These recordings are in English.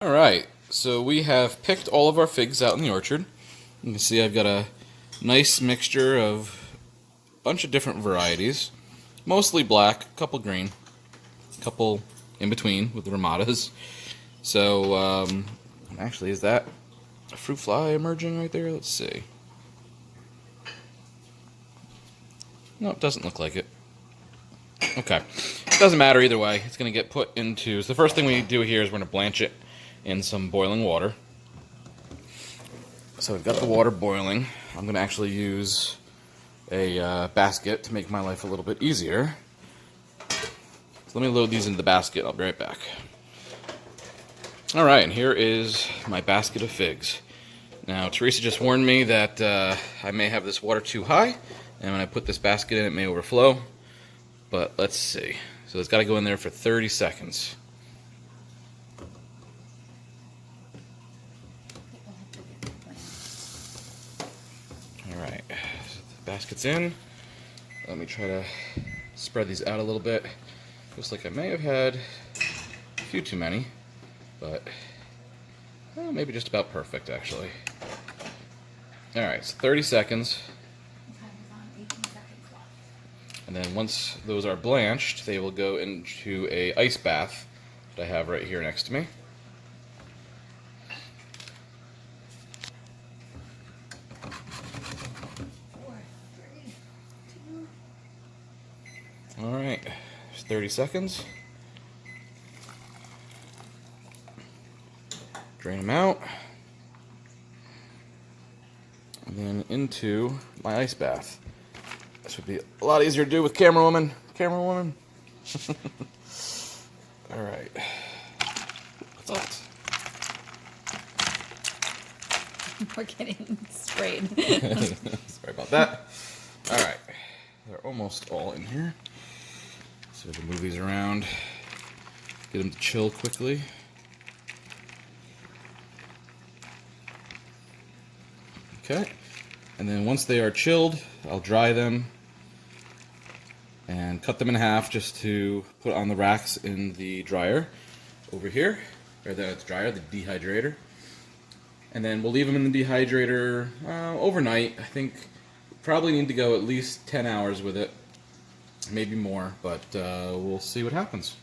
Alright, so we have picked all of our figs out in the orchard. You can see I've got a nice mixture of a bunch of different varieties. Mostly black, a couple green, a couple in between with the ramadas. So, actually, is that a fruit fly emerging right there? Let's see. No, it doesn't look like it. Okay. Doesn't matter either way. It's going to get put into... So the first thing we do here is we're going to blanch it in some boiling water. So we've got the water boiling. I'm going to actually use a basket to make my life a little bit easier. So let me load these into the basket. I'll be right back. Alright, and here is my basket of figs. Now, Teresa just warned me that I may have this water too high, and when I put this basket in, it may overflow. But let's see. So it's got to go in there for 30 seconds. Alright, so the basket's in. Let me try to spread these out a little bit. Looks like I may have had a few too many, but well, maybe just about perfect, actually. Alright, so 30 seconds. And then once those are blanched, they will go into a ice bath that I have right here next to me. Alright, there's 30 seconds. Drain them out. And then into my ice bath. This would be a lot easier to do with camera woman. Camera woman. Alright. What's that? We're getting sprayed. Sorry about that. Alright. They're almost all in here. So to move these around. Get them to chill quickly. Okay. And then once they are chilled, I'll dry them and cut them in half just to put on the racks in the dryer over here, or the dryer, the dehydrator. And then we'll leave them in the dehydrator overnight. I think probably need to go at least 10 hours with it, maybe more, but we'll see what happens.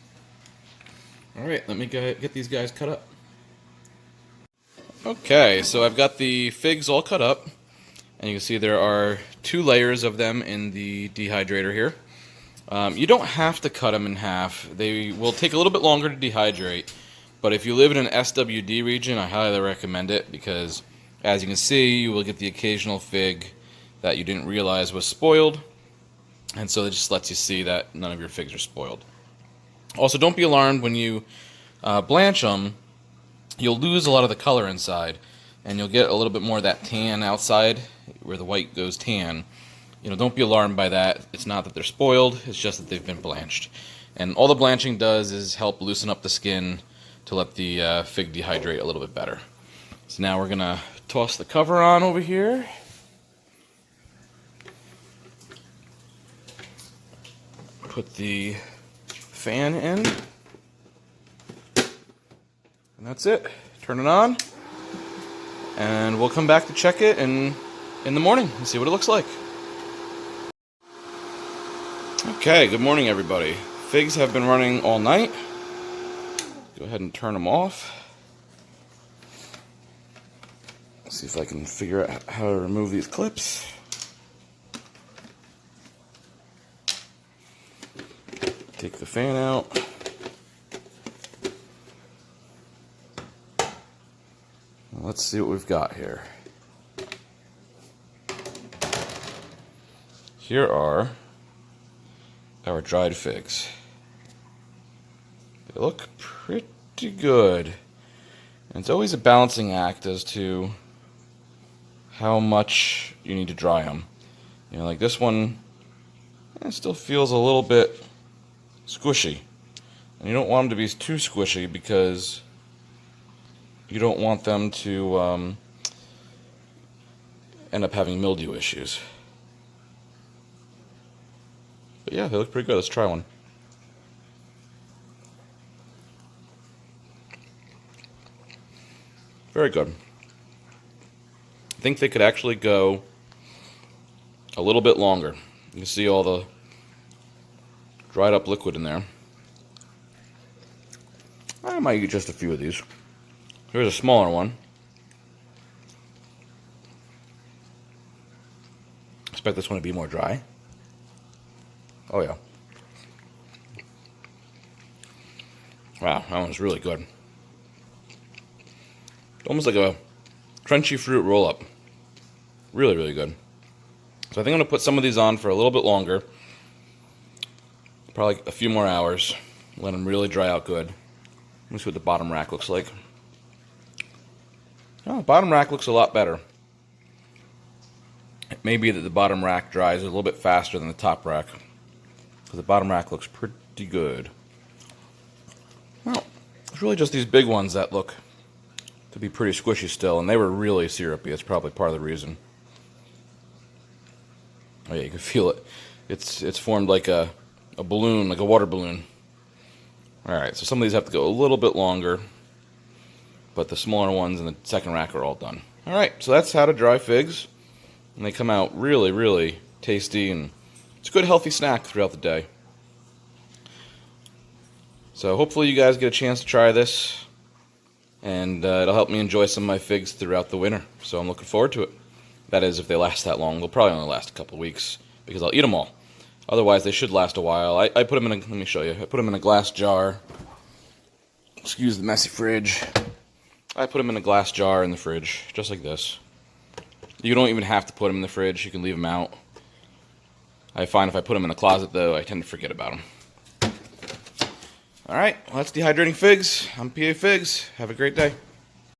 Alright, let me get these guys cut up. Okay, so I've got the figs all cut up, and you can see there are 2 layers of them in the dehydrator here. You don't have to cut them in half. They will take a little bit longer to dehydrate, but if you live in an SWD region, I highly recommend it because, as you can see, you will get the occasional fig that you didn't realize was spoiled, and so it just lets you see that none of your figs are spoiled. Also, don't be alarmed when you blanch them. You'll lose a lot of the color inside, and you'll get a little bit more of that tan outside, where the white goes tan. You know, don't be alarmed by that. It's not that they're spoiled, it's just that they've been blanched. And all the blanching does is help loosen up the skin to let the fig dehydrate a little bit better. So now we're gonna toss the cover on over here. Put the fan in. And that's it. Turn it on. And we'll come back to check it in the morning and see what it looks like. Okay, good morning everybody. Figs have been running all night. Go ahead and turn them off. Let's see if I can figure out how to remove these clips. Take the fan out. Let's see what we've got here. Here are our dried figs. They look pretty good. And it's always a balancing act as to how much you need to dry them. You know, like this one, it still feels a little bit squishy. And you don't want them to be too squishy because you don't want them to end up having mildew issues. But yeah, they look pretty good. Let's try one. Very good. I think they could actually go a little bit longer. You can see all the dried up liquid in there. I might eat just a few of these. Here's a smaller one. I expect this one to be more dry. Oh yeah. Wow, that one's really good. Almost like a crunchy fruit roll-up. Really, really good. So I think I'm going to put some of these on for a little bit longer. Probably a few more hours. Let them really dry out good. Let me see what the bottom rack looks like. Oh, the bottom rack looks a lot better. It may be that the bottom rack dries a little bit faster than the top rack, because the bottom rack looks pretty good. Well, it's really just these big ones that look to be pretty squishy still, and they were really syrupy. That's probably part of the reason. Oh yeah, you can feel it. It's formed like a balloon, like a water balloon. Alright, so some of these have to go a little bit longer, but the smaller ones in the second rack are all done. Alright, so that's how to dry figs. And they come out really, really tasty, and it's a good healthy snack throughout the day. So hopefully you guys get a chance to try this, and it'll help me enjoy some of my figs throughout the winter. So I'm looking forward to it. That is, if they last that long. They'll probably only last a couple weeks, because I'll eat them all. Otherwise, they should last a while. I put them in a, let me show you. I put them in a glass jar. Excuse the messy fridge. I put them in a glass jar in the fridge, just like this. You don't even have to put them in the fridge. You can leave them out. I find if I put them in the closet, though, I tend to forget about them. All right, well, that's Dehydrating Figs. I'm PA Figs. Have a great day.